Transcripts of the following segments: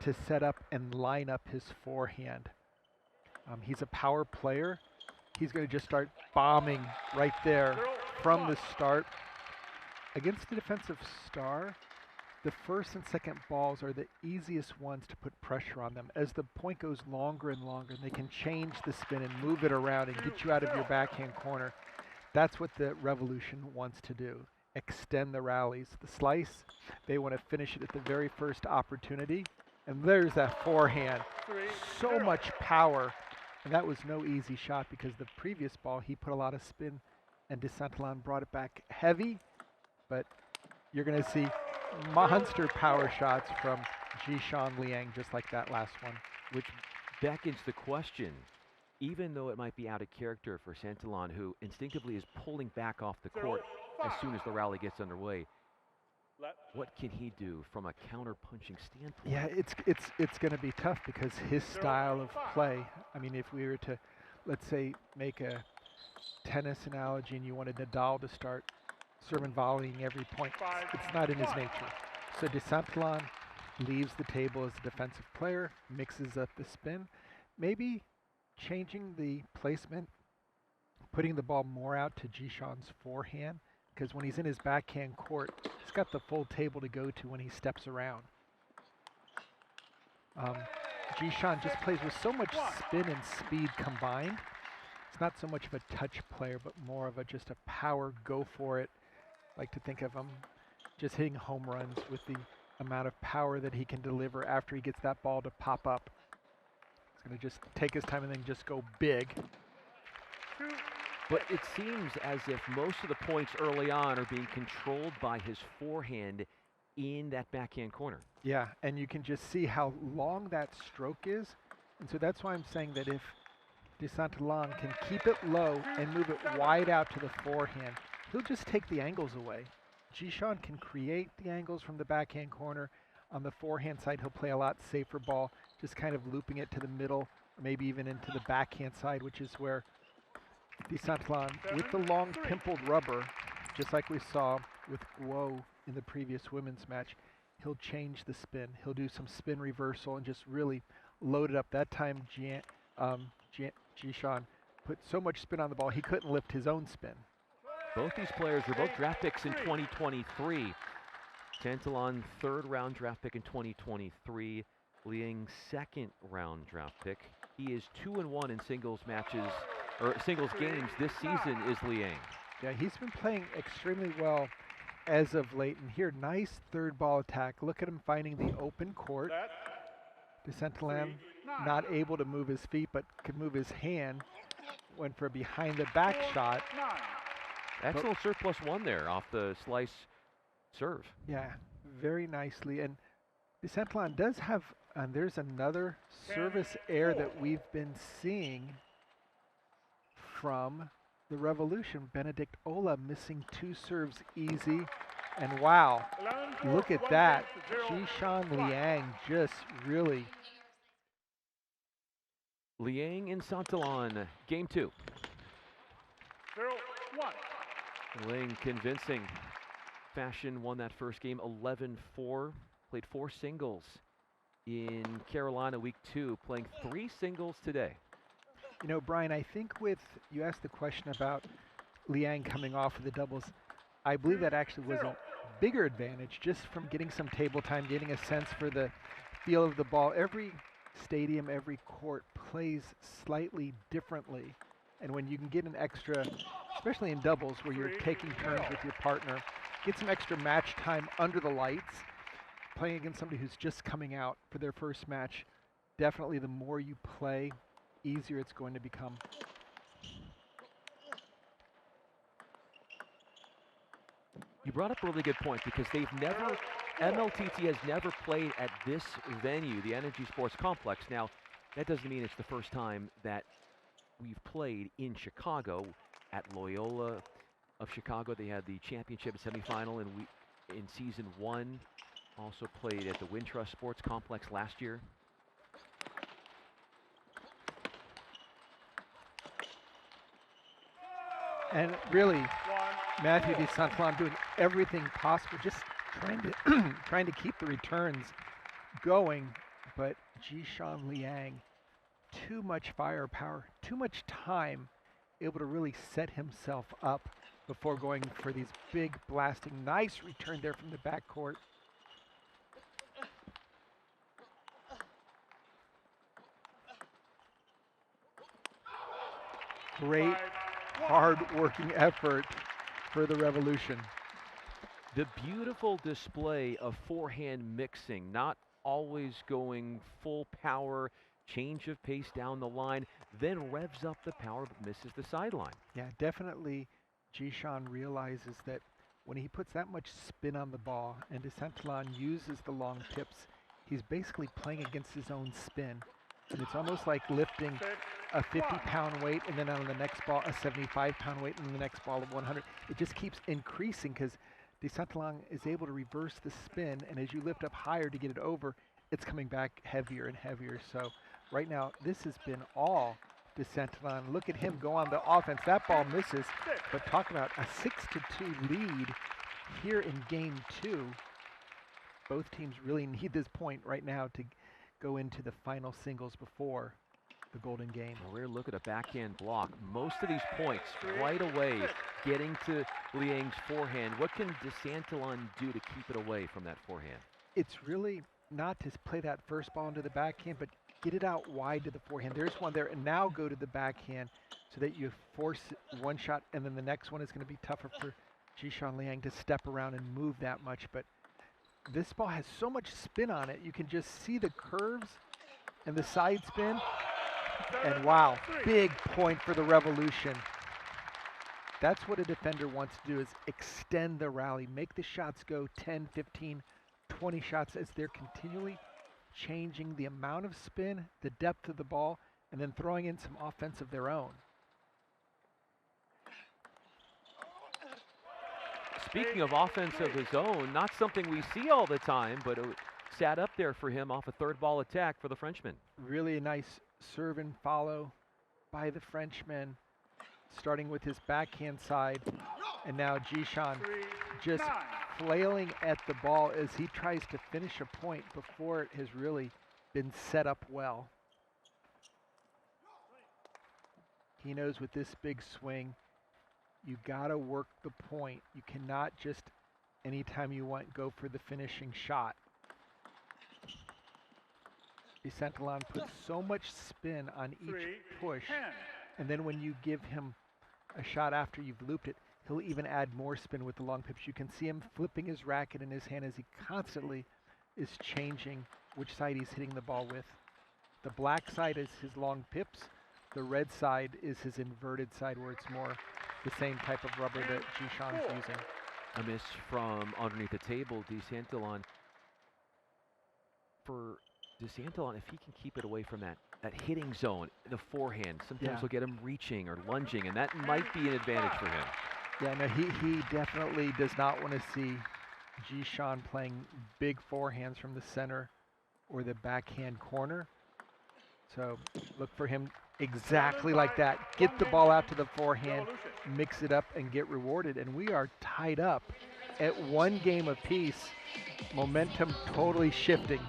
to set up and line up his forehand. He's a power player. He's going to just start bombing right there from the start. Against the defensive star, the first and second balls are the easiest ones to put pressure on them. As the point goes longer and longer, they can change the spin and move it around and get you out of your backhand corner. That's what the Revolution wants to do. Extend the rallies. The slice, they want to finish it at the very first opportunity. And there's that forehand. So much power. And that was no easy shot because the previous ball, he put a lot of spin and Saintilan brought it back heavy. But you're going to see monster power shots from Jishan Liang just like that last one. Which beckons the question, even though it might be out of character for Saintilan, who instinctively is pulling back off the court as soon as the rally gets underway, what can he do from a counter-punching standpoint? Yeah, it's going to be tough because his style of play, I mean, if we were to, let's say, make a tennis analogy and you wanted Nadal to start serving volleying every point, it's not in his nature. So Saintilan leaves the table as a defensive player, mixes up the spin, maybe changing the placement, putting the ball more out to Jishan's forehand, because when he's in his backhand court, he's got the full table to go to when he steps around. Jishan just plays with so much spin and speed combined. It's not so much of a touch player, but more of a just a power, go for it. I like to think of him just hitting home runs with the amount of power that he can deliver after he gets that ball to pop up. He's going to just take his time and then just go big. But it seems as if most of the points early on are being controlled by his forehand in that backhand corner. Yeah, and you can just see how long that stroke is. And so that's why I'm saying that if Saintilan can keep it low and move it wide out to the forehand, he'll just take the angles away. Jishan can create the angles from the backhand corner. On the forehand side, he'll play a lot safer ball, just kind of looping it to the middle, or maybe even into the backhand side, which is where Saintilan, with the long pimpled rubber, just like we saw with Guo in the previous women's match, he'll change the spin. He'll do some spin reversal and just really load it up. That time, Jishan put so much spin on the ball, he couldn't lift his own spin. Both these players were both draft picks in 2023. Saintilan, third-round draft pick in 2023. Liang, second-round draft pick. He is 2-1 in singles matches, or singles games this season is Liang. Yeah, he's been playing extremely well as of late. And here, nice third ball attack. Look at him finding the open court. Saintilan not able to move his feet, but could move his hand. Went for a behind the back shot. Excellent serve +1 there off the slice serve. Yeah, very nicely. And Saintilan does have, and there's another service error that we've been seeing from the Revolution. Benedict Ola missing 2 serves easy. And wow, look at that. Jishan Liang just really. Liang and Saintilan, game 2. 0-1. Liang convincing fashion won that first game 11-4. Played 4 singles in Carolina week 2, playing 3 singles today. You know, Brian, I think you asked the question about Liang coming off of the doubles. I believe that actually was a bigger advantage just from getting some table time, getting a sense for the feel of the ball. Every stadium, every court plays slightly differently. And when you can get an extra, especially in doubles where you're taking turns with your partner, get some extra match time under the lights, playing against somebody who's just coming out for their first match, definitely the more you play, easier it's going to become. You brought up a really good point because MLTT has never played at this venue, the Energy Sports Complex. Now, that doesn't mean it's the first time that we've played in Chicago. At Loyola of Chicago, they had the championship semifinal in season 1. Also played at the Wintrust Sports Complex last year. And really, Mathieu Saintilan doing everything possible, just trying to keep the returns going. but Jishan Liang, too much firepower, too much time, able to really set himself up before going for these big blasting. Nice return there from the backcourt. Great hard-working effort for the Revolution. The beautiful display of forehand mixing, not always going full power, change of pace down the line, then revs up the power but misses the sideline. Yeah, definitely Jishan realizes that when he puts that much spin on the ball and Saintilan uses the long tips, he's basically playing against his own spin. And it's almost like lifting a 50-pound weight and then on the next ball a 75-pound weight and the next ball of 100. It just keeps increasing because Saintilan is able to reverse the spin, and as you lift up higher to get it over, it's coming back heavier and heavier. So right now, this has been all Saintilan. Look at him go on the offense. That ball misses, but talk about a 6-2 lead here in game 2. Both teams really need this point right now to go into the final singles before the golden game. Well, we're looking at a backhand block. Most of these points right away getting to Liang's forehand. What can Saintilan do to keep it away from that forehand? It's really not to play that first ball into the backhand, but get it out wide to the forehand. There's one there, and now go to the backhand so that you force one shot, and then the next one is going to be tougher for Jishan Liang to step around and move that much. But this ball has so much spin on it. You can just see the curves and the side spin. And wow, big point for the Revolution. That's what a defender wants to do, is extend the rally, make the shots go 10, 15, 20 shots as they're continually changing the amount of spin, the depth of the ball, and then throwing in some offense of their own. Speaking of offense of his own, not something we see all the time, but it sat up there for him off a third ball attack for the Frenchman. Really a nice serve and follow by the Frenchman, starting with his backhand side, and now Jishan just flailing at the ball as he tries to finish a point before it has really been set up well. He knows with this big swing, you gotta work the point. You cannot just, anytime you want, go for the finishing shot. Saintilan puts so much spin on each push, and then when you give him a shot after you've looped it, he'll even add more spin with the long pips. You can see him flipping his racket in his hand as he constantly is changing which side he's hitting the ball with. The black side is his long pips. The red side is his inverted side, where it's more the same type of rubber that Jishan's using. A miss from underneath the table. Saintilan, for Saintilan, if he can keep it away from that hitting zone, the forehand, sometimes he'll get him reaching or lunging, and that might be an advantage for him. Yeah, no, he definitely does not want to see Jishan playing big forehands from the center or the backhand corner. So look for him exactly like that. Get the ball out to the forehand, mix it up, and get rewarded. And we are tied up at 1 game apiece. Momentum totally shifting.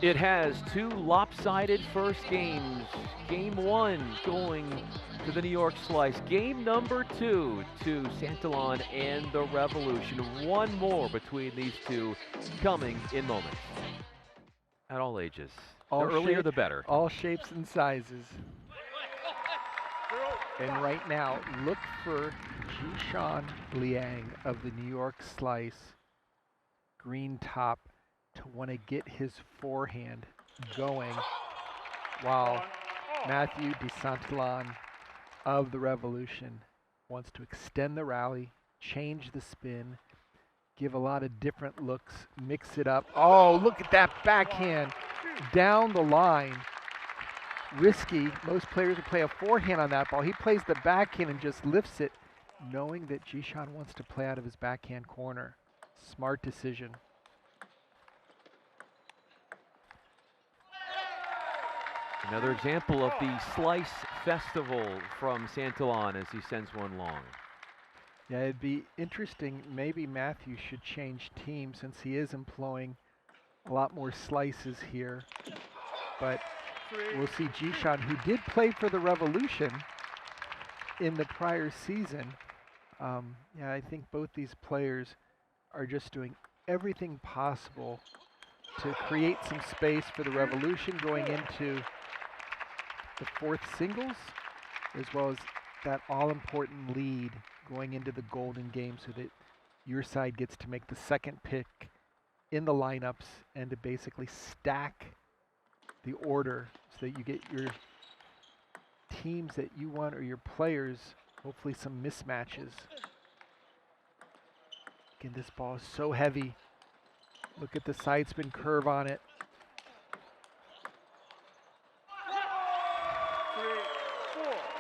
It has 2 lopsided first games. Game 1 going to the New York Slice. Game number 2 to Saintilan and the Revolution. 1 more between these two coming in moments. At all ages. The earlier the better. All shapes and sizes. And right now, look for Jishan Liang of the New York Slice, green top, to want to get his forehand going, while Mathieu Saintilan of the Revolution wants to extend the rally, change the spin, give a lot of different looks, mix it up. Oh, look at that backhand down the line. Risky. Most players would play a forehand on that ball. He plays the backhand and just lifts it, knowing that Jishan wants to play out of his backhand corner. Smart decision. Another example of the Slice Festival from Saintilan as he sends one long. Yeah, it'd be interesting. Maybe Mathieu should change teams since he is employing a lot more slices here. but we'll see Jishan, who did play for the Revolution in the prior season. Yeah, I think both these players are just doing everything possible to create some space for the Revolution going into the fourth singles, as well as that all-important lead going into the golden game so that your side gets to make the second pick in the lineups and to basically stack the order so that you get your teams that you want or your players, hopefully some mismatches. Again, this ball is so heavy. Look at the side spin curve on it.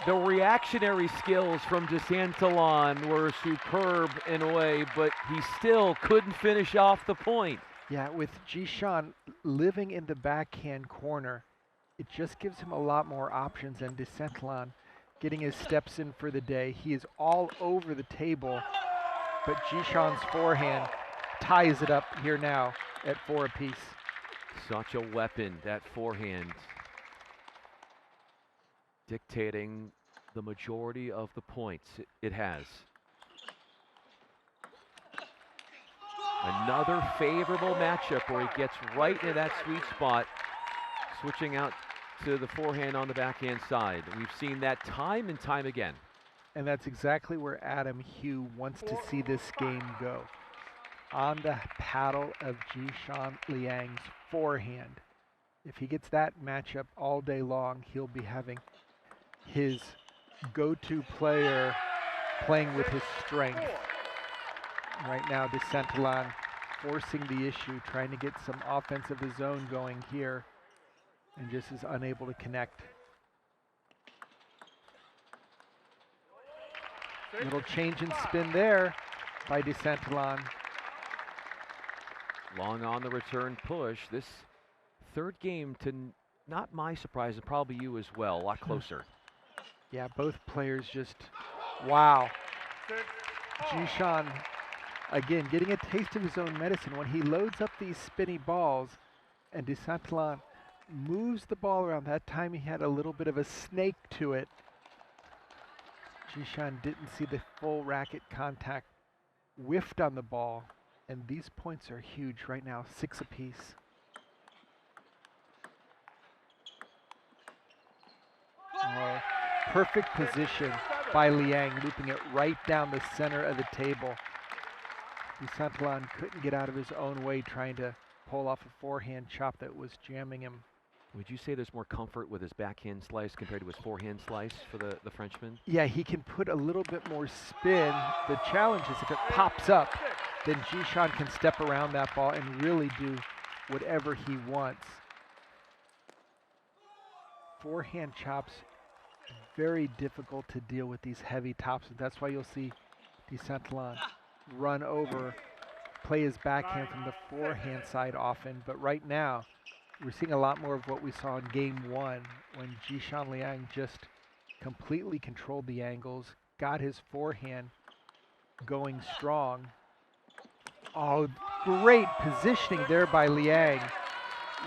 The reactionary skills from Saintilan were superb in a way, but he still couldn't finish off the point. Yeah, with Jishan living in the backhand corner, it just gives him a lot more options, and Saintilan getting his steps in for the day. He is all over the table, but Jishan's forehand ties it up here now at 4 apiece. Such a weapon, that forehand, dictating the majority of the points it has. Another favorable matchup where he gets right into that sweet spot, switching out to the forehand on the backhand side. We've seen that time and time again. And that's exactly where Adam Hugh wants to see this game go. On the paddle of Jishan Liang's forehand. If he gets that matchup all day long, he'll be having his go-to player playing with his strength. Right now, Saintilan forcing the issue, trying to get some offense of his own going here, and just is unable to connect. Little change in spin there by Saintilan. Long on the return push. This third game, to not my surprise, and probably you as well, a lot closer. Yeah, both players just, wow. Jishan, again, getting a taste of his own medicine. When he loads up these spinny balls and Saintilan moves the ball around, that time he had a little bit of a snake to it. Jishan didn't see the full racket contact, whiffed on the ball, and these points are huge right now, 6 apiece. Oh, perfect position by Liang, looping it right down the center of the table. Saintilan couldn't get out of his own way trying to pull off a forehand chop that was jamming him. Would you say there's more comfort with his backhand slice compared to his forehand slice for the Frenchman? Yeah, he can put a little bit more spin. The challenge is if it pops up, then Jishan can step around that ball and really do whatever he wants. Forehand chops, very difficult to deal with these heavy tops. That's why you'll see Saintilan run over, play his backhand from the forehand side often. But right now, we're seeing a lot more of what we saw in game 1 when Jishan Liang just completely controlled the angles, got his forehand going strong. Oh, great positioning there by Liang.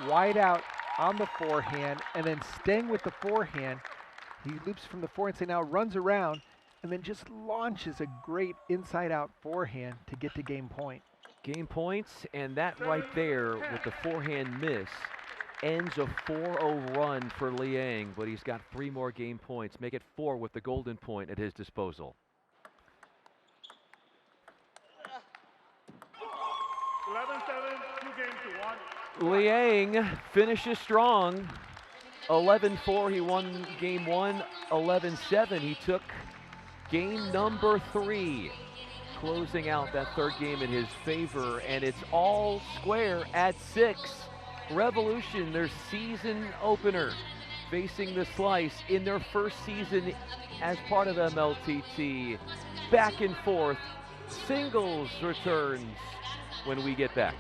Wide out on the forehand, and then staying with the forehand. He loops from the forehand, so now runs around, and then just launches a great inside-out forehand to get to game point. Game points, and that right there with the forehand miss ends a 4-0 run for Liang, but he's got 3 more game points. Make it 4 with the golden point at his disposal. 11-7, 2 games to 1. Liang finishes strong. 11-4, he won game 1. 11-7, he took game number 3. Closing out that third game in his favor, and it's all square at 6. Revolution, their season opener, facing the Slice in their first season as part of MLTT. Back and forth, singles returns when we get back.